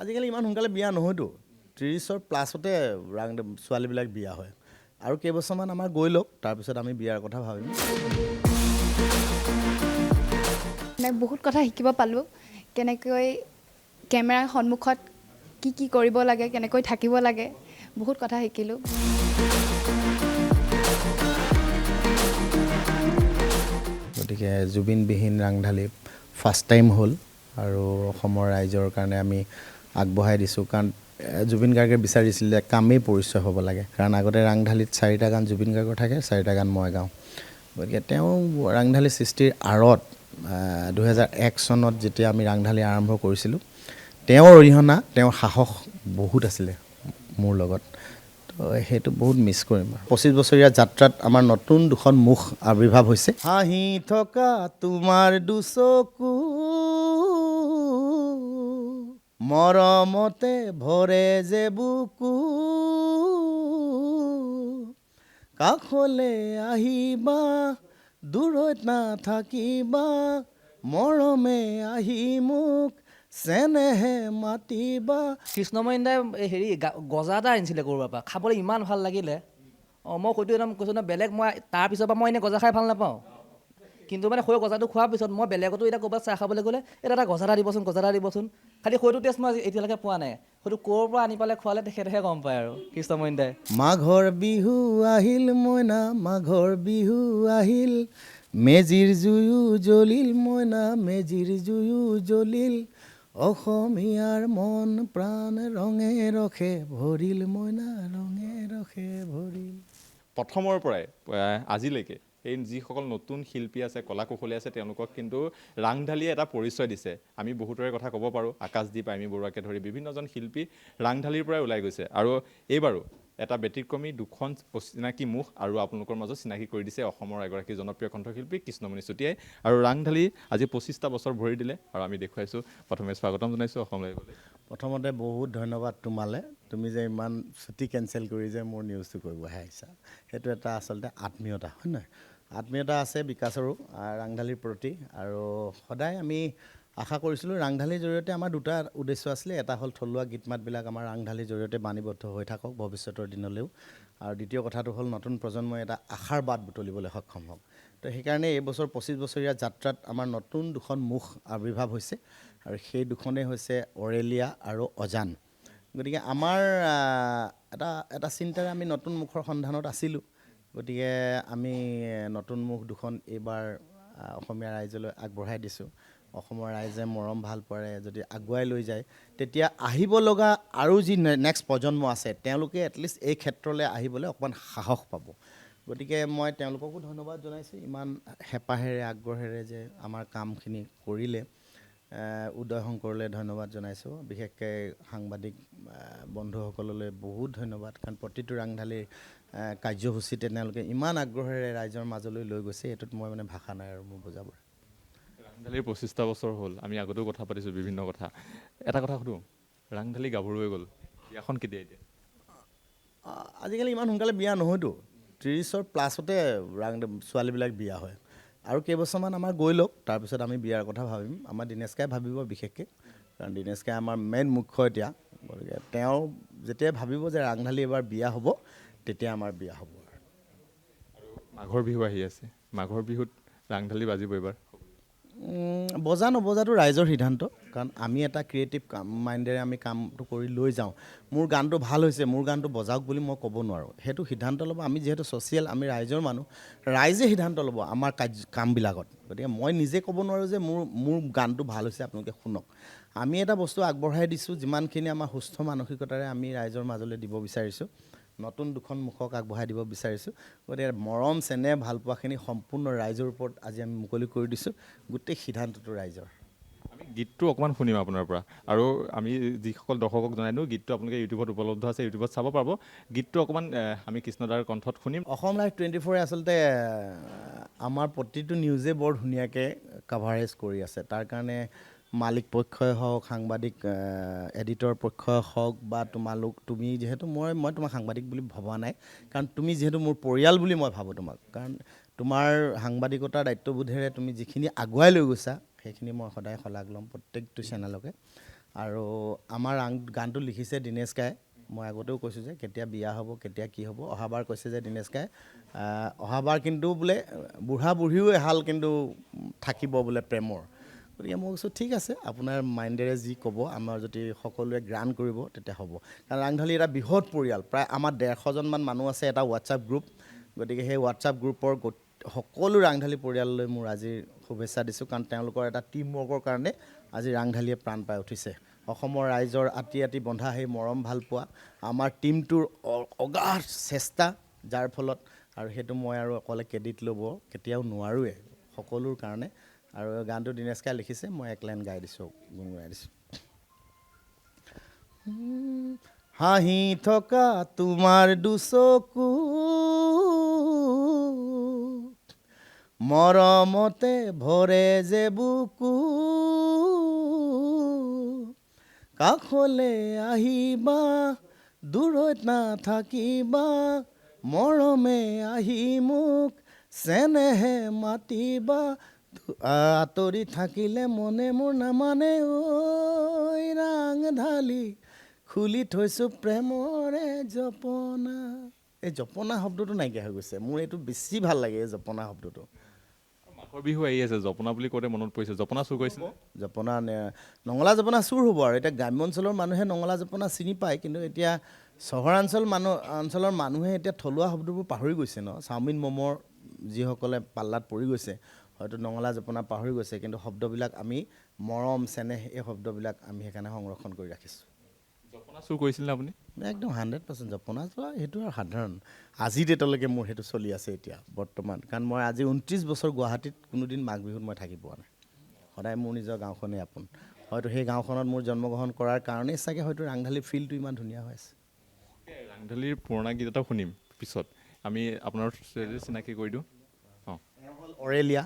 আজিকালি ইমান সোনকালে বিয়া নহয়তো 30ৰ প্লাছতে ছোৱালীবিলাক বিয়া হয় আৰু কেইবছৰমান আমাৰ গৈ লওক তাৰপিছত আমি বিয়াৰ কথা ভাবিম বহুত কথা শিকিব পালোঁ কেনেকৈ কেমেৰাৰ সন্মুখত কি কৰিব লাগে কেনেকৈ থাকিব লাগে বহুত কথা শিকিলোঁ গতিকে জুবিনবিহীন ৰাংঢালী ফাৰ্ষ্ট টাইম হ'ল আৰু অসমৰ ৰাইজৰ কাৰণে আমি আগবঢ়াই দিছোঁ কাৰণ জুবিন গাৰ্গে বিচাৰিছিলে কামেই পৰিচয় হ'ব লাগে কাৰণ আগতে ৰাংঢালীত 4টা গান জুবিন গাৰ্গৰ থাকে 4টা গান মই গাওঁ গতিকে তেওঁ ৰাংঢালী সৃষ্টিৰ আঁৰত 2001 চনত যেতিয়া আমি ৰাংঢালী আৰম্ভ কৰিছিলোঁ তেওঁৰ অৰিহণা তেওঁৰ সাহস বহুত আছিলে মোৰ লগত তো সেইটো বহুত মিছ কৰিম 25 বছৰীয়া যাত্ৰাত আমাৰ নতুন দুখন মুখ আৱিৰ্ভাৱ হৈছে হাঁহি থকা তোমাৰ দুচকু মৰমতে ভৰে যে বুকু কাষলে আহিবা দূৰত নাথাকিবা মৰমে আহি মোক চেনেহে মাতিবা কৃষ্ণময় দাই হেৰি গজা এটা আনিছিলে ক'ৰবাৰ পৰা খাবলৈ ইমান ভাল লাগিলে মই কৈছোঁ একদম কৈছোঁ নহয় বেলেগ মই তাৰপিছৰ পৰা মই এনেই গজা খাই ভাল নাপাওঁ কিন্তু মানে সৈ গজাটো খোৱাৰ পিছত মই বেলেগতো এতিয়া ক'ৰবাত চাহ খাবলৈ গ'লে এটা গজা এটা দিবচোন খালি সৈটো টেষ্ট মই এতিয়ালৈকে পোৱা নাই সৈটো ক'ৰ পৰা আনি পালে খোৱালে তেখেতেহে গম পায় আৰু কৃষ্ণময় দাই মাঘৰ বিহু আহিল মইনা মাঘৰ বিহু আহিল মেজিৰ জুয়ো জ্বলিল মইনা মেজিৰ জুয়ো জ্বলিল অসমীয়াৰ মন প্ৰাণ ৰঙে ৰখে ভৰিল মইনা ৰঙে ৰখে ভৰিল প্ৰথমৰ পৰাই আজিলৈকে এই যিসকল নতুন শিল্পী আছে কলা কুশলী আছে তেওঁলোকক কিন্তু ৰাংঢালীয়ে এটা পৰিচয় দিছে আমি বহুতৰে কথা ক'ব পাৰোঁ আকাশদ্বীপ আইমী বৰুৱাকে ধৰি বিভিন্নজন শিল্পী ৰাংঢালীৰ পৰাই ওলাই গৈছে আৰু এইবাৰো এটা ব্যতিক্ৰমী দুখন চিনাকি মুখ আৰু আপোনালোকৰ মাজত চিনাকি কৰি দিছে অসমৰ এগৰাকী জনপ্ৰিয় কণ্ঠশিল্পী কৃষ্ণমণি চুতীয়াই আৰু ৰাংঢালী আজি 25টা বছৰ ভৰি দিলে আৰু আমি দেখুৱাইছোঁ প্ৰথমে স্বাগতম জনাইছোঁ অসমলৈ গ'লে প্ৰথমতে বহুত ধন্যবাদ তোমালৈ তুমি যে ইমান ছুটি কেঞ্চেল কৰি যে মোৰ নিউজটো কৰিবহে আহিছা সেইটো এটা আচলতে আত্মীয়তা হয় নহয় আত্মীয়তা আছে বিকাশৰো ৰাংঢালীৰ প্ৰতি আৰু সদায় আমি আশা কৰিছিলোঁ ৰাংঢালীৰ জৰিয়তে আমাৰ দুটা উদ্দেশ্য আছিলে এটা হ'ল থলুৱা গীত মাতবিলাক আমাৰ ৰাংঢালীৰ জৰিয়তে বাণীবদ্ধ হৈ থাকক ভৱিষ্যতৰ দিনলৈও আৰু দ্বিতীয় কথাটো হ'ল নতুন প্ৰজন্মই এটা আশাৰ বাট বুটলিবলৈ সক্ষম হওক তো সেইকাৰণে এইবছৰ 25 বছৰীয়া যাত্ৰাত আমাৰ নতুন দুখন মুখ আৱিৰ্ভাৱ হৈছে আৰু সেই দুখনেই হৈছে অৰেলিয়া আৰু অজান গতিকে আমাৰ এটা চিন্তাৰে আমি নতুন মুখৰ সন্ধানত আছিলোঁ গতিকে আমি নতুন মুখ দুখন এইবাৰ অসমীয়া ৰাইজলৈ আগবঢ়াই দিছোঁ অসমৰ ৰাইজে মৰম ভাল পাৰে যদি আগুৱাই লৈ যায় তেতিয়া আহিব লগা আৰু যি নেক্সট প্ৰজন্ম আছে তেওঁলোকে এটলিষ্ট এই ক্ষেত্ৰলৈ আহিবলৈ অকণমান সাহস পাব গতিকে মই তেওঁলোককো ধন্যবাদ জনাইছোঁ ইমান হেঁপাহেৰে আগ্ৰহেৰে যে আমাৰ কামখিনি কৰিলে উদয় শংকৰলৈ ধন্যবাদ জনাইছোঁ বিশেষকৈ সাংবাদিক বন্ধুসকললৈ বহুত ধন্যবাদ কাৰণ প্ৰতিটো ৰাংঢালীৰ কাৰ্যসূচীতে তেওঁলোকে ইমান আগ্ৰহেৰে ৰাইজৰ মাজলৈ লৈ গৈছে এইটোত মই মানে ভাষা নাই আৰু মোৰ বুজাবৰ ৰাংঢালীৰ 25টা বছৰ হ'ল আমি আগতেও কথা পাতিছোঁ বিভিন্ন কথা এটা কথা সুধোঁ ৰাংঢালী গাভৰু হৈ গ'ল বিয়াখন কেতিয়া এতিয়া আজিকালি ইমান সোনকালে বিয়া নহয়তো 30ৰ প্লাছতে ছোৱালীবিলাক বিয়া হয় আৰু কেইবছৰমান আমাৰ গৈ লওক তাৰপিছত আমি বিয়াৰ কথা ভাবিম আমাৰ দিনেশকাই ভাবিব বিশেষকৈ কাৰণ দিনেশকাই আমাৰ মেইন মুখ্য এতিয়া গতিকে তেওঁ যেতিয়াই ভাবিব যে ৰাংঢালী এবাৰ বিয়া হ'ব তেতিয়া আমাৰ বিয়া হ'ব আৰু মাঘৰ বিহু আহি আছে মাঘৰ বিহুত ৰাংঢালী বাজিব এইবাৰ বজা নবজাটো ৰাইজৰ সিদ্ধান্ত কাৰণ আমি এটা ক্ৰিয়েটিভ মাইণ্ডেৰে আমি কামটো কৰি লৈ যাওঁ মোৰ গানটো ভাল হৈছে মোৰ গানটো বজাওক বুলি মই ক'ব নোৱাৰোঁ সেইটো সিদ্ধান্ত ল'ব আমি যিহেতু ছ'চিয়েল আমি ৰাইজৰ মানুহ ৰাইজে সিদ্ধান্ত ল'ব আমাৰ কামবিলাকত গতিকে মই নিজে ক'ব নোৱাৰোঁ যে মোৰ গানটো ভাল হৈছে আপোনালোকে শুনক আমি এটা বস্তু আগবঢ়াই দিছোঁ যিমানখিনি আমাৰ সুস্থ মানসিকতাৰে আমি ৰাইজৰ মাজলৈ দিব বিচাৰিছোঁ নতুন দুখন মুখক আগবঢ়াই দিব বিচাৰিছোঁ গতিকে মৰম চেনেহ ভালপোৱাখিনি সম্পূৰ্ণ ৰাইজৰ ওপৰত আজি আমি মুকলি কৰি দিছোঁ গোটেই সিদ্ধান্তটো ৰাইজৰ আমি গীতটো অকণমান শুনিম আপোনাৰ পৰা আৰু আমি যিসকল দৰ্শকক জনাই দিওঁ গীতটো আপোনালোকে ইউটিউবত উপলব্ধ আছে ইউটিউবত চাব পাৰিব গীতটো অকণমান আমি কৃষ্ণদাৰ কণ্ঠত শুনিম অসম লাইভ 24 আচলতে আমাৰ প্ৰতিটো নিউজে বৰ ধুনীয়াকৈ কাভাৰেজ কৰি আছে তাৰ কাৰণে মালিক পক্ষই হওক সাংবাদিক এডিটৰ পক্ষই হওক বা তুমি যিহেতু মই তোমাক সাংবাদিক বুলি ভবা নাই কাৰণ তুমি যিহেতু মোৰ পৰিয়াল বুলি মই ভাবোঁ তোমাক কাৰণ তোমাৰ সাংবাদিকতাৰ দায়িত্ববোধেৰে তুমি যিখিনি আগুৱাই লৈ গৈছা সেইখিনি মই সদায় শলাগ ল'ম প্ৰত্যেকটো চেনেলকে আৰু আমাৰ গানটো লিখিছে দীনেশ কায়ে। মই আগতেও কৈছোঁ যে কেতিয়া বিয়া হ'ব, কেতিয়া কি হ'ব। অহাবাৰ কৈছে যে দীনেশ কায়ে অহাবাৰ কিন্তু বোলে বুঢ়া বুঢ়ীও এহাল কিন্তু থাকিব বোলে প্ৰেমৰ। গতিকে মই কৈছোঁ ঠিক আছে, আপোনাৰ মাইণ্ডেৰে যি ক'ব, আমাৰ যদি সকলোৱে গ্ৰাণ্ট কৰিব তেতিয়া হ'ব। কাৰণ ৰাংঢালী এটা বৃহৎ পৰিয়াল, প্ৰায় আমাৰ 150জনমান মানুহ আছে এটা হোৱাটছআপ গ্ৰুপ। গতিকে সেই হোৱাটছআপ গ্ৰুপৰ সকলো ৰাংঢালী পৰিয়াললৈ মোৰ আজিৰ শুভেচ্ছা দিছোঁ, কাৰণ তেওঁলোকৰ এটা টীম ৱৰ্কৰ কাৰণে আজি ৰাংঢালীয়ে প্ৰাণ পাই উঠিছে। অসমৰ ৰাইজৰ আতি আতি বন্ধা সেই মৰম ভাল পোৱা, আমাৰ টীমটোৰ অগাধ চেষ্টা, যাৰ ফলত আৰু সেইটো মই আৰু অকলে ক্ৰেডিট ল'ব কেতিয়াও নোৱাৰোৱে সকলোৰ কাৰণে। আৰু গানটো দীনেশ কায়ে লিখিছে, মই এক লাইন গাই দিছোঁ, গুণগুণাই দিছোঁ। হাঁহি থকা তোমাৰ দুচকু মৰমতে ভৰে যে বুকু, কাষলে আহিবা দূৰত নাথাকিবা, মৰমে আহি মোক চেনেহে মাতিবা, আঁতৰি থাকিলে মনে মোৰ নামানে ঐ ৰাংঢালী, খুলি থৈছোঁ প্ৰেমৰে জপনা। এই জপনা শব্দটো নাইকিয়া হৈ গৈছে, মোৰ এইটো বেছি ভাল লাগে এই জপনা শব্দটো। মাঘৰ বিহু আহি আছে, জপনা বুলি কওঁতে মনত পৰিছে, জপনা চুৰ কৰিছিলে? জপনা নঙলা জপনা চুৰ হ'ব আৰু। এতিয়া গ্ৰাম্য অঞ্চলৰ মানুহে নঙলা জপনা চিনি পায়, কিন্তু এতিয়া অঞ্চলৰ মানুহে এতিয়া থলুৱা শব্দবোৰ পাহৰি গৈছে ন। চাওমিন ম'মৰ যিসকলে পাল্লাত পৰি গৈছে, হয়তো নঙলা জপনা পাহৰি গৈছে, কিন্তু শব্দবিলাক আমি মৰম চেনেহ এই শব্দবিলাক আমি সেইকাৰণে সংৰক্ষণ কৰি ৰাখিছোঁ। জপনা চুৰ কৰিছিলনে আপুনি? একদম 100% জপনা চোৱা সেইটো আৰু সাধাৰণ। আজি ডেটলৈকে মোৰ সেইটো চলি আছে এতিয়া বৰ্তমান, কাৰণ মই আজি 29 বছৰ গুৱাহাটীত কোনোদিন মাঘ বিহুত মই থাকি পোৱা নাই। সদায় মোৰ নিজৰ গাঁওখনেই আপোন। হয়তো সেই গাঁওখনত মোৰ জন্মগ্ৰহণ কৰাৰ কাৰণেই চাগে হয়তো ৰাংঢালী ফিল্ডটো ইমান ধুনীয়া হৈ আছে। ৰাংঢালীৰ পুৰণা গীত এটা শুনিম পিছত, আমি আপোনাৰ চিনাকি কৰি দিওঁ। অঁ, এওঁ হ'ল অৰেলিয়া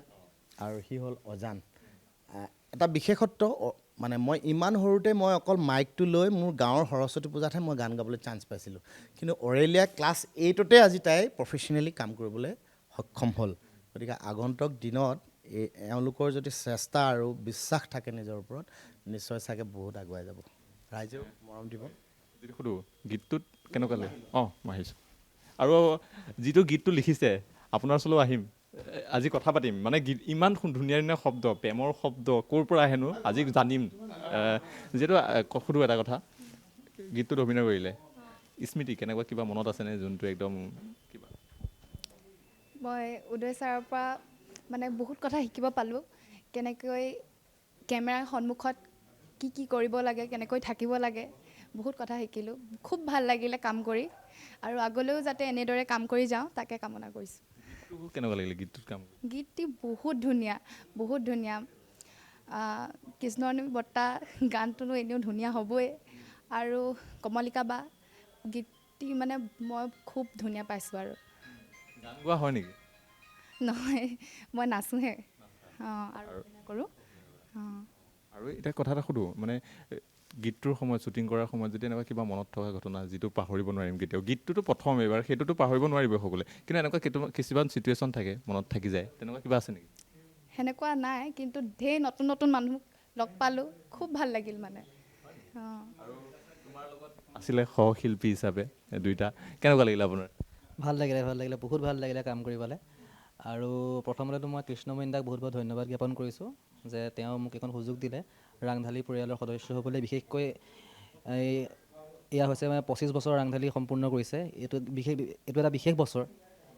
আৰু সি হ'ল অজান। এটা বিশেষত্ব, মানে মই ইমান সৰুতে মই অকল মাইকটো লৈ মোৰ গাঁৱৰ সৰস্বতী পূজাতহে মই গান গাবলৈ চান্স পাইছিলোঁ, কিন্তু অৰেলিয়া ক্লাছ 8তে আজি তাই প্ৰফেশ্যনেলি কাম কৰিবলৈ সক্ষম হ'ল। গতিকে আগন্তুক দিনত এওঁলোকৰ যদি চেষ্টা আৰু বিশ্বাস থাকে নিজৰ ওপৰত, নিশ্চয় চাগে বহুত আগুৱাই যাব, ৰাইজেও মৰম দিব। যদি সুধোঁ গীতটোত কেনেকুৱা লাগে? অঁ, মই আহিছোঁ। আৰু যিটো গীতটো লিখিছে, আপোনাৰ ওচৰলৈ আহিম, আজি কথা পাতিম। মানে গীত ইমান ধুনীয়া ধুনীয়া শব্দ, প্ৰেমৰ শব্দ ক'ৰ পৰা আহেনো আজি জানিম। যিহেতু সুধোঁ এটা কথা, গীতটোত অভিনয় কৰিলে স্মৃতি কেনেকুৱা কিবা মনত আছেনে, যোনটো একদম কিবা? মই উদয় ছাৰৰ পৰা মানে বহুত কথা শিকিব পালোঁ, কেনেকৈ কেমেৰাৰ সন্মুখত কি কৰিব লাগে, কেনেকৈ থাকিব লাগে, বহুত কথা শিকিলোঁ। খুব ভাল লাগিলে কাম কৰি, আৰু আগলৈও যাতে এনেদৰে কাম কৰি যাওঁ তাকে কামনা কৰিছোঁ। গীতটো কেনেকুৱা লাগিলে? গীতটোত কাম গীতটি বহুত ধুনীয়া, বহুত ধুনীয়া। কৃষ্ণৰ্ণী বৰ্তা গানটোনো এনেও ধুনীয়া হ'বই, আৰু কমলিকা বা গীতটি মানে মই খুব ধুনীয়া পাইছোঁ। আৰু গান গোৱা হয় নেকি? নহয়, মই নাচোহে। অঁ, আৰু কৰোঁ। অঁ, আৰু এতিয়া কথা এটা সুধোঁ, মানে গীতটোৰ সময়ত, শ্বুটিং কৰাৰ সময়ত যদি এনেকুৱা কিবা মনত থকা ঘটনা যিটো পাহৰিব নোৱাৰিম কেতিয়াও, গীতটোতো প্ৰথম এইবাৰ, সেইটোতো পাহৰিব নোৱাৰিব সকলোৱে, কিন্তু এনেকুৱা কিছুমান চিটুৱেশ্যন থাকে মনত থাকি যায়, তেনেকুৱা কিবা আছে নেকি? সেনেকুৱা নাই, কিন্তু ঢেৰ নতুন নতুন মানুহ লগ পালোঁ, খুব ভাল লাগিল মানে। অঁ, আছিলে সহশিল্পী হিচাপে দুইটা, কেনেকুৱা লাগিলে আপোনাৰ? ভাল লাগিলে, বহুত ভাল লাগিলে কাম কৰি পালে। আৰু প্ৰথমতেতো মই কৃষ্ণমণি দাক বহুত বহুত ধন্যবাদ জ্ঞাপন কৰিছোঁ যে তেওঁ মোক এইখন সুযোগ দিলে ৰাংঢালী পৰিয়ালৰ সদস্য হ'বলৈ। বিশেষকৈ এয়া হৈছে মানে 25 বছৰ ৰাংঢালী সম্পূৰ্ণ কৰিছে, এইটো এটা বিশেষ বছৰ।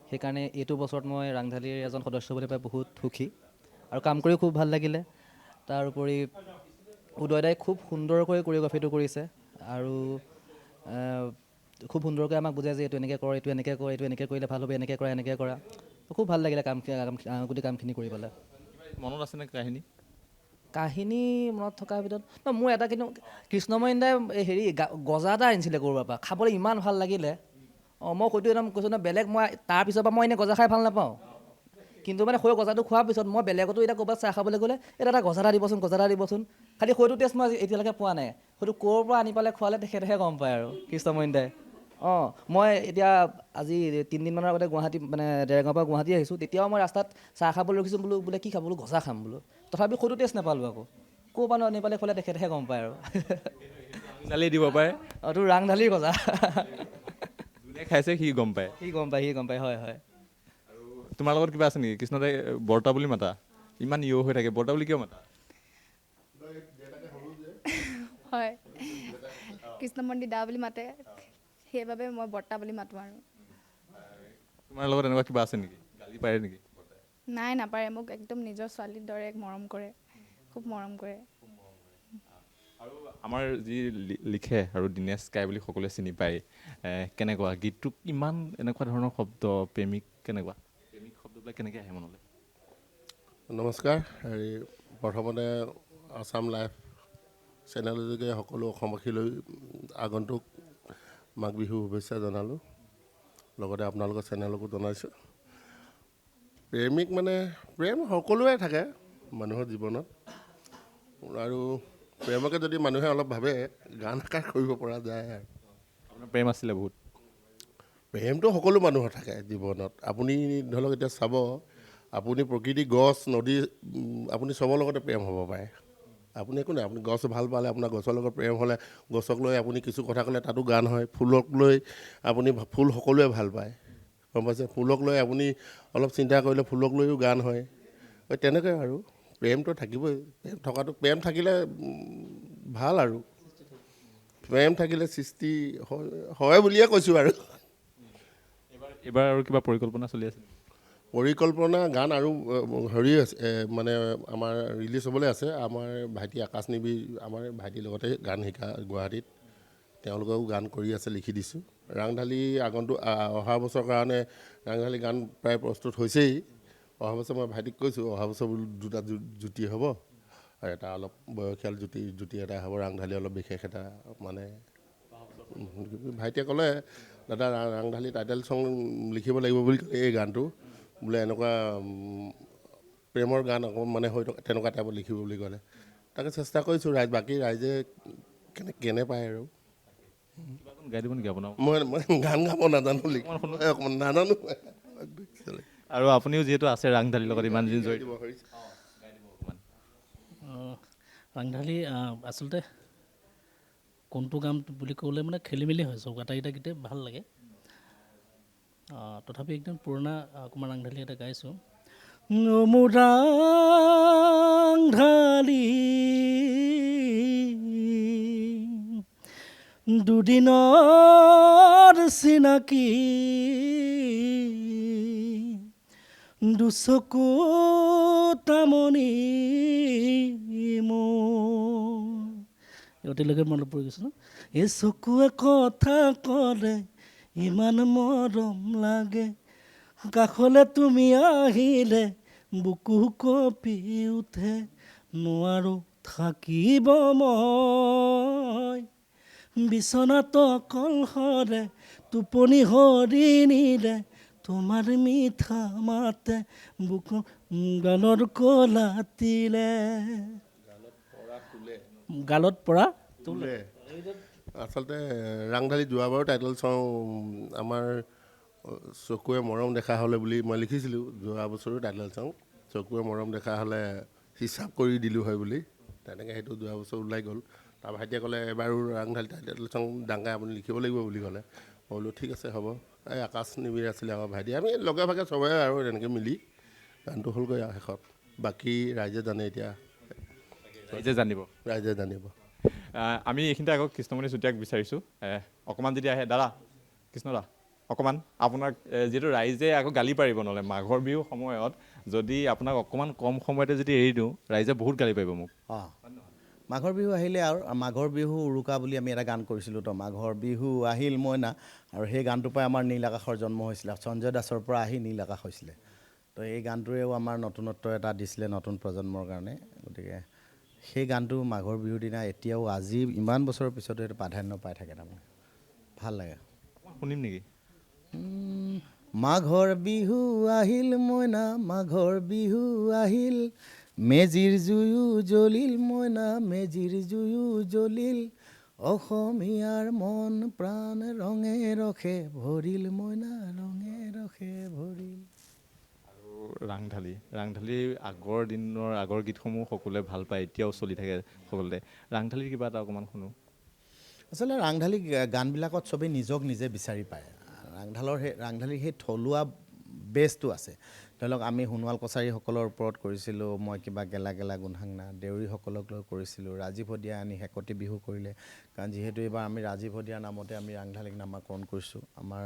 সেইকাৰণে এইটো বছৰত মই ৰাংঢালীৰ এজন সদস্য হ'বলৈ পাই বহুত সুখী, আৰু কাম কৰিও খুব ভাল লাগিলে। তাৰোপৰি উদয় দাই খুব সুন্দৰকৈ কোৰিঅ'গ্ৰাফীটো কৰিছে, আৰু খুব সুন্দৰকৈ আমাক বুজাই যে এইটো এনেকৈ কৰ, এইটো এনেকৈ কৰ, এইটো এনেকৈ কৰিলে ভাল হ'ব, এনেকৈ কৰা, এনেকৈ কৰা। খুব ভাল লাগিলে গোটেই কামখিনি কৰি পেলাই। মনত আছেনে কাহিনী? কাহিনী মনত থকাৰ ভিতৰত মোৰ এটা, কিন্তু কৃষ্ণমণি দাই গজা এটা আনিছিলে ক'ৰবাৰ পৰা, খাবলৈ ইমান ভাল লাগিলে। অঁ, মই কৈছোঁ নহয়, বেলেগ মই তাৰপিছৰ পৰা মই এনেই গজা খাই ভাল নাপাওঁ, কিন্তু মানে সেই গজাটো খোৱাৰ পিছত মই বেলেগতো এতিয়া ক'ৰবাত চাহ খাবলৈ গ'লে এটা গজা এটা দিবচোন, খালি সেইটো টেষ্ট মই এতিয়ালৈকে পোৱা নাই। সেইটো ক'ৰ পৰা আনি পেলাই খোৱালে তেখেতেহে গম পায় আৰু, কৃষ্ণমণি দাই। অঁ, মই এতিয়া আজি 3 দিনমানৰ আগতে গুৱাহাটী, মানে দেৰগাঁৱৰ পৰা গুৱাহাটী আহিছোঁ, তেতিয়াও মই ৰাস্তাত চাহ খাবলৈ ৰখিছোঁ, বোলে কি খাম, বোলো গজা খাম বোলো, তথাপি সেইটো টেষ্ট নাপালোঁ আকৌ। ক'ৰ পৰা আনি পালে ক'লে তেখেতেহে গম পায় আৰু দালি দিব পাৰে অঁ তোৰ ৰাংঢালিৰ গজা যোনে খাইছে সি গম পায় সি গম পায় হয় তোমাৰ লগত কিবা আছে নেকি কৃষ্ণদাই বৰ্তা বুলি মাতা ইমান ইয় হৈ থাকে বৰ্তা বুলি কিয় মাতা হয় কৃষ্ণমন্দিৰ দা বুলি মাতে সেইবাবে মই বৰ্তা বুলি মাতোঁ আৰু তোমাৰ লগত এনেকুৱা কিবা আছে নেকি গালি পাৰে নেকি নাই নাপাৰে মোক একদম নিজৰ ছোৱালীৰ দৰে মৰম কৰে খুব মৰম কৰে আৰু আমাৰ যি লিখে আৰু দিনেশ কাই বুলি সকলোৱে চিনি পায় কেনেকুৱা গীতটোক ইমান এনেকুৱা ধৰণৰ শব্দ প্ৰেমিক কেনেকুৱা প্ৰেমিক শব্দবিলাক কেনেকৈ আহে মনলৈ নমস্কাৰ হেৰি প্ৰথমতে আছাম লাইভ চেনেলৰ যোগে সকলো অসমবাসীলৈ আগন্তুক মাঘ বিহুৰ শুভেচ্ছা জনালোঁ লগতে আপোনালোকৰ চেনেলকো জনাইছোঁ প্ৰেমিক মানে প্ৰেম সকলোৱে থাকে মানুহৰ জীৱনত আৰু প্ৰেমকে যদি মানুহে অলপ ভাবে গান আকাৰ কৰিব পৰা যায় আৰু আপোনাৰ প্ৰেম আছিলে বহুত প্ৰেমটো সকলো মানুহৰ থাকে জীৱনত আপুনি ধৰি লওক এতিয়া চাব আপুনি প্ৰকৃতি গছ নদী আপুনি চবৰ লগতে প্ৰেম হ'ব পাৰে আপুনি একো নাই আপুনি গছ ভাল পালে আপোনাৰ গছৰ লগত প্ৰেম হ'লে গছক লৈ আপুনি কিছু কথা ক'লে তাতো গান হয় ফুলক লৈ আপুনি ফুল সকলোৱে ভাল পায় গম পাইছে ফুলক লৈ আপুনি অলপ চিন্তা কৰিলে ফুলক লৈও গান হয় তেনেকৈ আৰু প্ৰেমটো থাকিবই প্ৰেম থকাটো প্ৰেম থাকিলে ভাল আৰু প্ৰেম থাকিলে সৃষ্টি হয় বুলিয়ে কৈছোঁ আৰু এইবাৰ আৰু কিবা পৰিকল্পনা চলি আছে পৰিকল্পনা গান আৰু হেৰি আছে মানে আমাৰ ৰিলিজ হ'বলৈ আছে আমাৰ ভাইটি আকাশ নিবি আমাৰ ভাইটিৰ লগতে গান শিকা গুৱাহাটীত তেওঁলোকেও গান কৰি আছে লিখি দিছোঁ ৰাংঢালী আগন্তুক অহা বছৰৰ কাৰণে ৰাংঢালী গান প্ৰায় প্ৰস্তুত হৈছেই অহা বছৰ মই ভাইটিক কৈছোঁ অহা বছৰ দুটা জুতি হ'ব আৰু এটা অলপ বয়সীয়াল জুতি এটা হ'ব ৰাংঢালী অলপ বিশেষ এটা মানে ভাইটিয়ে ক'লে দাদা ৰাংঢালী টাইটেল চং লিখিব লাগিব বুলি ক'লে এই গানটো বোলে এনেকুৱা প্ৰেমৰ গান অকণমান মানে হয়তো তেনেকুৱা টাইপত লিখিব বুলি ক'লে তাকে চেষ্টা কৰিছোঁ বাকী ৰাইজে কেনে পায় আৰু গাই দিব নেকি আপোনাৰ মই গান গাব নাজানো অকণমান নাজানো আৰু আপুনিও যিহেতু আছে ৰাংঢালীৰ লগত ইমান দিন জড়িত ৰাংঢালী আচলতে কোনটো গান বুলি ক'লে মানে খেলি মেলি হয় চব আটাইকেইটা গীতে ভাল লাগে তথাপি একদম পুৰণা অকণমান ৰাংঢালী এটা গাইছোঁ মোৰ ৰাংঢালী দুদিনৰ চিনাকি দুচকু তামনি মোৰ অতিলৈকে মনত পৰি গৈছে ন এই চকুৱে কথা ক'লে ইমান মৰম লাগে কাষলৈ তুমি আহিলে বুকু কঁপি উঠে নোৱাৰোঁ থাকিব মই বিচনাত অকলশৰে টোপনি সৰি নিলে তোমাৰ মিঠা মাতে বুক গালৰ কলা তিলে গালত পৰা তোলে আচলতে ৰাংঢালী যোৱাবাৰো টাইটেল চং আমাৰ চকুৱে মৰম দেখা হ'লে বুলি মই লিখিছিলোঁ যোৱা বছৰো টাইটেল চং চকুৱে মৰম দেখা হ'লে হিচাপ কৰি দিলোঁ হয় বুলি তেনেকৈ সেইটো যোৱা বছৰ ওলাই গ'ল তাৰ ভাইটিয়ে ক'লে এবাৰো ৰাংঢালী টাইটেল চং ডাঙাই আপুনি লিখিব লাগিব বুলি ক'লে মই বোলো ঠিক আছে হ'ব এই আকাশ নিবিৰ আছিলে আমাৰ ভাইটি আমি লগে ভাগে চবে আৰু তেনেকৈ মিলি গানটো হ'লগৈ আৰু শেষত বাকী ৰাইজে জানে এতিয়া ৰাইজে জানিব আমি এইখিনিতে আকৌ কৃষ্ণমণি চুতীয়াক বিচাৰিছোঁ অকণমান যদি আহে দাদা কৃষ্ণদা অকণমান আপোনাক যিহেতু ৰাইজে আকৌ গালি পাৰিব নহ'লে মাঘৰ বিহুৰ সময়ত যদি আপোনাক অকণমান কম সময়তে যদি এৰি দিওঁ ৰাইজে বহুত গালি পাৰিব মোক মাঘৰ বিহু আহিলে আৰু মাঘৰ বিহু উৰুকা বুলি আমি এটা গান কৰিছিলোঁ তো মাঘৰ বিহু আহিল মইনা আৰু সেই গানটোৰ পৰাই আমাৰ নীল আকাশৰ জন্ম হৈছিলে সঞ্জয় দাসৰ পৰা আহি নীল আকাশ হৈছিলে তো এই গানটোৱেও আমাৰ নতুনত্ব এটা দিছিলে নতুন প্ৰজন্মৰ কাৰণে গতিকে সেই গানটো মাঘৰ বিহুৰ দিনা এতিয়াও আজি ইমান বছৰৰ পিছতো এইটো প্ৰাধান্য পাই থাকে তাৰমানে ভাল লাগে শুনিম নেকি মাঘৰ বিহু আহিল মইনা মাঘৰ বিহু আহিল মেজিৰ জুয়ো জ্বলিল মইনা মেজিৰ জুয়ো জ্বলিল অসমীয়াৰ মন প্ৰাণ ৰঙে ৰখে ভৰিল মইনা ৰঙে ৰখে ভৰিল আৰু ৰাংঢালীৰ আগৰ গীতসমূহ সকলোৱে ভাল পায়, এতিয়াও চলি থাকে সকলোতে। ৰাংঢালীৰ কিবা এটা অকণমান শুনো। আচলতে ৰাংঢালী গানবিলাকত চবেই নিজক নিজে বিচাৰি পায়। ৰাংঢালীৰ সেই থলুৱা বেছটো আছে। ধৰি লওক আমি সোণোৱাল কছাৰীসকলৰ ওপৰত কৰিছিলোঁ, মই কিবা গেলা গেলা গুণহাংনা, দেউৰীসকলক লৈ কৰিছিলোঁ, ৰাজীৱ হদিয়া আনি হেকতি বিহু কৰিলে। কাৰণ যিহেতু এইবাৰ আমি ৰাজীৱ হদিয়াৰ নামতে আমি ৰাংঢালীক নামাকৰণ কৰিছোঁ। আমাৰ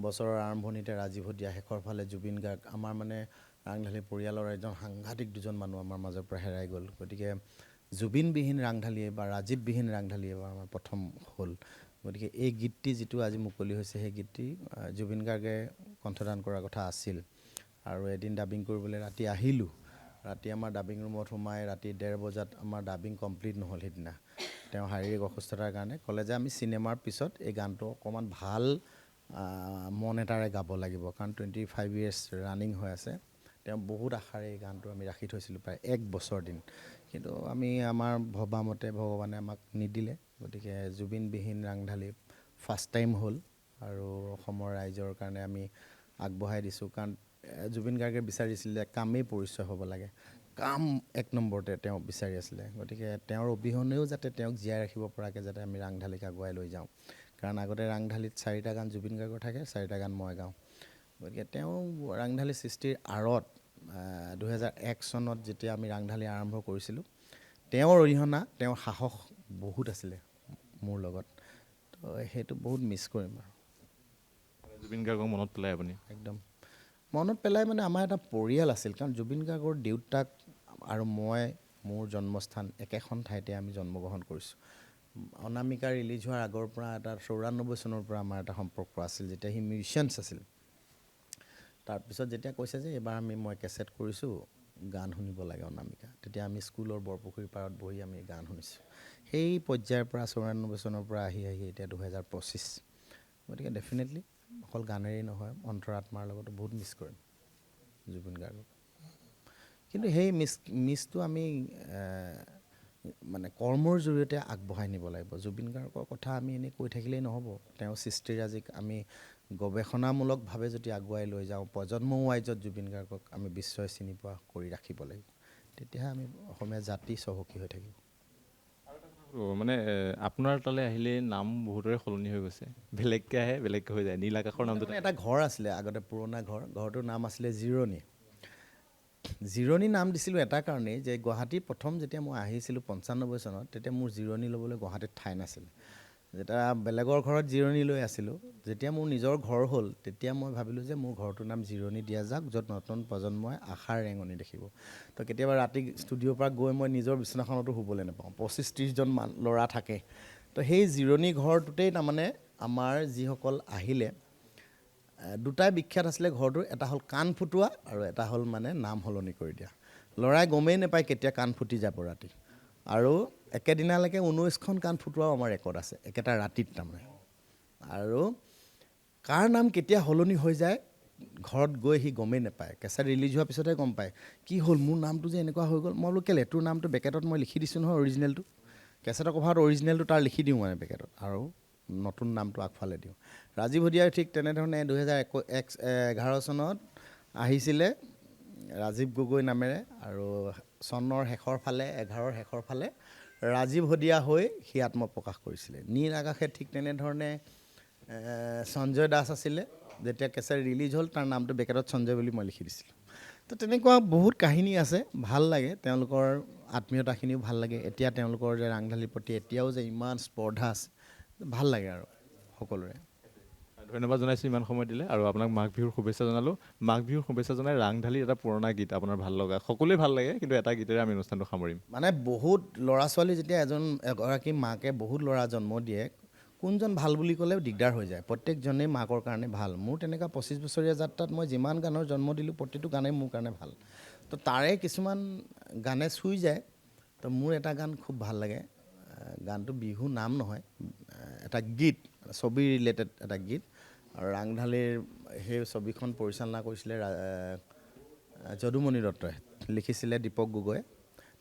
বছৰৰ আৰম্ভণিতে ৰাজীৱ হদিয়া, শেষৰ ফালে জুবিন গাৰ্গ। আমাৰ মানে ৰাংঢালী পৰিয়ালৰ এজন সাংঘাতিক দুজন মানুহ আমাৰ মাজৰ পৰা হেৰাই গ'ল। গতিকে জুবিনবিহীন ৰাংঢালী বা ৰাজীৱবিহীন ৰাংঢালী এবাৰ আমাৰ প্ৰথম হ'ল। গতিকে এই গীতটি যিটো আজি মুকলি হৈছে, সেই গীতটি জুবিন গাৰ্গে কণ্ঠদান কৰাৰ কথা আছিল। আৰু এদিন ডাবিং কৰিবলৈ ৰাতি আহিলোঁ। ৰাতি আমাৰ ডাবিং ৰুমত সোমাই ৰাতি 1:30 বজাত আমাৰ ডাবিং কমপ্লিট নহ'ল সিদিনা। তেওঁ শাৰীৰিক অসুস্থতাৰ কাৰণে ক'লে যে আমি চিনেমাৰ পিছত এই গানটো অকণমান ভাল মন এটাৰে গাব লাগিব, কাৰণ 25 years ৰানিং হৈ আছে। তেওঁ বহুত আশাৰে এই গানটো আমি ৰাখি থৈছিলোঁ প্ৰায় 1 বছৰ দিন, কিন্তু আমি আমাৰ ভবামতে ভগৱানে আমাক নিদিলে। গতিকে জুবিনবিহীন ৰাংঢালী ফাৰ্ষ্ট টাইম হ'ল আৰু অসমৰ ৰাইজৰ কাৰণে আমি আগবঢ়াই দিছোঁ। কাৰণ জুবিন গাৰ্গে বিচাৰিছিলে কামেই পৰিচয় হ'ব লাগে, কাম 1 নম্বৰতে তেওঁ বিচাৰি আছিলে। গতিকে তেওঁৰ অবিহনেও যাতে তেওঁক জীয়াই ৰাখিব পৰাকৈ যাতে আমি ৰাংঢালীক আগুৱাই লৈ যাওঁ। কাৰণ আগতে ৰাংঢালীত 4টা গান জুবিন গাৰ্গৰ থাকে, 4টা গান মই গাওঁ। গতিকে তেওঁ ৰাংঢালী সৃষ্টিৰ আঁৰত 2001 চনত যেতিয়া আমি ৰাংঢালী আৰম্ভ কৰিছিলোঁ, তেওঁৰ অৰিহণা, তেওঁৰ সাহস বহুত আছিলে মোৰ লগত। তো সেইটো বহুত মিছ কৰিম আৰু। জুবিন গাৰ্গক মনত পেলাই আপুনি? একদম মনত পেলাই মানে আমাৰ এটা পৰিয়াল আছিল। কাৰণ জুবিন গাৰ্গৰ দেউতাক আৰু মই, মোৰ জন্মস্থান একেখন ঠাইতে আমি জন্মগ্ৰহণ কৰিছোঁ। অনামিকা ৰিলিজ হোৱাৰ আগৰ পৰা এটা 94 চনৰ পৰা আমাৰ এটা সম্পৰ্ক আছিল, যেতিয়া সি মিউজিচিয়ানছ আছিল। তাৰপিছত যেতিয়া কৈছে যে এইবাৰ মই কেছেট কৰিছোঁ, গান শুনিব লাগে অনামিকা, তেতিয়া আমি স্কুলৰ বৰপুখুৰীৰ পাৰত বহি আমি গান শুনিছোঁ। সেই পৰ্যায়ৰ পৰা 94 চনৰ পৰা আহি এতিয়া 2025। গতিকে ডেফিনেটলি অকল গানেৰেই নহয়, অন্তৰাত্মাৰ লগতো বহুত মিছ কৰিম জুবিন গাৰ্গক। কিন্তু সেই মিছটো আমি মানে কৰ্মৰ জৰিয়তে আগবঢ়াই নিব লাগিব। জুবিন গাৰ্গৰ কথা আমি এনেই কৈ থাকিলেই নহ'ব। তেওঁৰ সৃষ্টিৰাজিক আমি গৱেষণামূলকভাৱে যদি আগুৱাই লৈ যাওঁ, প্ৰজন্ম ৱাইজত জুবিন গাৰ্গক আমি বিশ্বই চিনি পোৱা কৰি ৰাখিব লাগিব। তেতিয়াহে আমি অসমীয়া জাতি চহকী হৈ থাকিব। মানে আপোনাৰ তালৈ আহিলে নাম বহুতৰে সলনি হৈ গৈছে, বেলেগকৈ আহে বেলেগকৈ হৈ যায়। নীল আকাশৰ নামটো এটা ঘৰ আছিলে আগতে, পুৰণা ঘৰটোৰ নাম আছিলে জিৰণি। জিৰণি নাম দিছিলোঁ এটা কাৰণেই যে গুৱাহাটী প্ৰথম যেতিয়া মই আহিছিলোঁ 95 চনত, তেতিয়া মোৰ জিৰণি ল'বলৈ গুৱাহাটীত ঠাই নাছিলে। যেতিয়া বেলেগৰ ঘৰত জিৰণি লৈ আছিলোঁ, যেতিয়া মোৰ নিজৰ ঘৰ হ'ল, তেতিয়া মই ভাবিলোঁ যে মোৰ ঘৰটোৰ নাম জিৰণি দিয়া যাওক, য'ত নতুন প্ৰজন্মই আশাৰ ৰেঙনি দেখিব। তো কেতিয়াবা ৰাতি ষ্টুডিঅ'ৰ পৰা গৈ মই নিজৰ বিচনাখনতো শুবলৈ নাপাওঁ, 25-30 জন ল'ৰা থাকে। তো সেই জিৰণি ঘৰটোতেই তাৰমানে আমাৰ যিসকল আহিলে, দুটাই বিখ্যাত আছিলে ঘৰটোৰ। এটা হ'ল কাণ ফুটোৱা আৰু এটা হ'ল মানে নাম সলনি কৰি দিয়া। ল'ৰাই গমেই নাপায় কেতিয়া কাণ ফুটি যাব ৰাতি। আৰু একেদিনালৈকে 19খন কাণ ফুটোৱাও আমাৰ ৰেকৰ্ড আছে, একেটা ৰাতিত তাৰমানে। আৰু কাৰ নাম কেতিয়া সলনি হৈ যায় ঘৰত গৈ সি গমেই নাপায়। কেছেট ৰিলিজ হোৱাৰ পিছতহে গম পায়, কি হ'ল মোৰ নামটো যে এনেকুৱা হৈ গ'ল। মই বোলো কেলে, তোৰ নামটো বেকেটত মই লিখি দিছোঁ নহয়, অৰিজিনেলটো কেছেটৰ কভাৰত অৰিজিনেলটো তাৰ লিখি দিওঁ মানে বেকেটত, আৰু নতুন নামটো আগফালে দিওঁ। ৰাজীৱ হদিয়াই ঠিক তেনেধৰণে 2011 চনত আহিছিলে ৰাজীৱ গগৈ নামেৰে, আৰু চনৰ শেষৰ ফালে 11ৰ শেষৰ ফালে ৰাজীৱ হদিয়া হৈ সি আত্মপ্ৰকাশ কৰিছিলে। নীল আকাশে ঠিক তেনেধৰণে সঞ্জয় দাস আছিলে, যেতিয়া কেছেট ৰিলিজ হ'ল তাৰ নামটো বেকেটত সঞ্জয় বুলি মই লিখি দিছিলোঁ। তো তেনেকুৱা বহুত কাহিনী আছে, ভাল লাগে। তেওঁলোকৰ আত্মীয়তাখিনিও ভাল লাগে। এতিয়া তেওঁলোকৰ যে ৰাংঢালীৰ প্ৰতি এতিয়াও যে ইমান স্পৰ্ধা আছে, ভাল লাগে আৰু সকলোৰে। ধন্যবাদ জনাইছোঁ ইমান সময় দিলে, আৰু আপোনাক মাঘ বিহুৰ শুভেচ্ছা জনালোঁ। মাঘ বিহুৰ শুভেচ্ছা জনাই ৰাংঢালীৰ এটা পুৰণা গীত আপোনাৰ ভাল লগা, সকলোৱে ভাল লাগে, কিন্তু এটা গীতেৰে আমি অনুষ্ঠানটো সামৰিম। মানে বহুত ল'ৰা ছোৱালী যেতিয়া এগৰাকী মাকে বহুত ল'ৰা জন্ম দিয়ে, কোনজন ভাল বুলি ক'লেও দিগদাৰ হৈ যায়। প্ৰত্যেকজনেই মাকৰ কাৰণে ভাল। মোৰ তেনেকুৱা 25 বছৰীয়া যাত্ৰাত মই যিমান গানৰ জন্ম দিলোঁ, প্ৰতিটো গানেই মোৰ কাৰণে ভাল। তো তাৰে কিছুমান গানে চুই যায়। তো মোৰ এটা গান খুব ভাল লাগে। গানটো বিহু নাম নহয়, এটা গীত, ছবি ৰিলেটেড এটা গীত। আৰু ৰাংঢালীৰ সেই ছবিখন পৰিচালনা কৰিছিলে যদুমণি দত্তই, লিখিছিলে দীপক গগৈয়ে।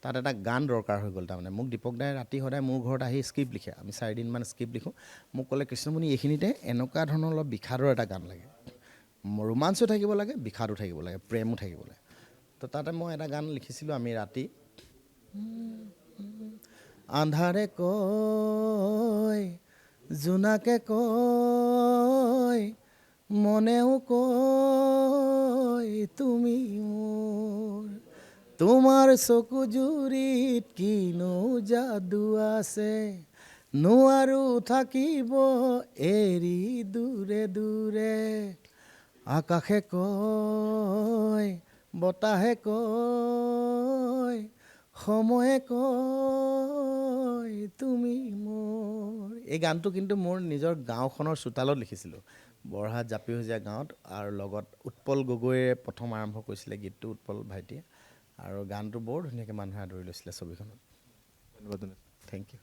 তাত এটা গান দৰকাৰ হৈ গ'ল। তাৰমানে মোক দীপক দাই ৰাতি সদায় মোৰ ঘৰত আহি স্ক্ৰিপ্ট লিখে, আমি 4 দিনমান স্ক্ৰিপ্ট লিখোঁ। মোক ক'লে কৃষ্ণমণি এইখিনিতে এনেকুৱা ধৰণৰ অলপ বিষাদৰ এটা গান লাগে। ৰোমাঞ্চো থাকিব লাগে, বিষাদো থাকিব লাগে, প্ৰেমো থাকিব লাগে। তো তাতে মই এটা গান লিখিছিলোঁ, আমি ৰাতি আন্ধাৰে কয়, জোনাকে কয়, মনেও কয় তুমি মোৰ, তোমাৰ চকু জুৰিত কিনো যাদু আছে, নোৱাৰো থাকিব এৰি দূৰে দূৰে, আকাশে কয়, বতাহে কয়, সময়ে কয় তুমি মোৰ। এই গানটো কিন্তু মোৰ নিজৰ গাঁওখনৰ চোতালত লিখিছিলোঁ, বৰহাট জাপিসেজীয়া গাঁৱত, আৰু লগত উৎপল গগৈয়ে প্ৰথম আৰম্ভ কৰিছিলে গীতটো, উৎপল ভাইটিয়ে, আৰু গানটো বৰ ধুনীয়াকৈ মানুহে আদৰি লৈছিলে ছবিখনত। ধন্যবাদ জনাইছোঁ। Thank you.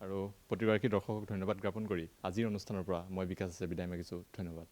আৰু প্ৰতিগৰাকী দৰ্শকক ধন্যবাদ জ্ঞাপন কৰি আজিৰ অনুষ্ঠানৰ পৰা মই বিকাশ আছে বিদায় মাগিছোঁ। ধন্যবাদ।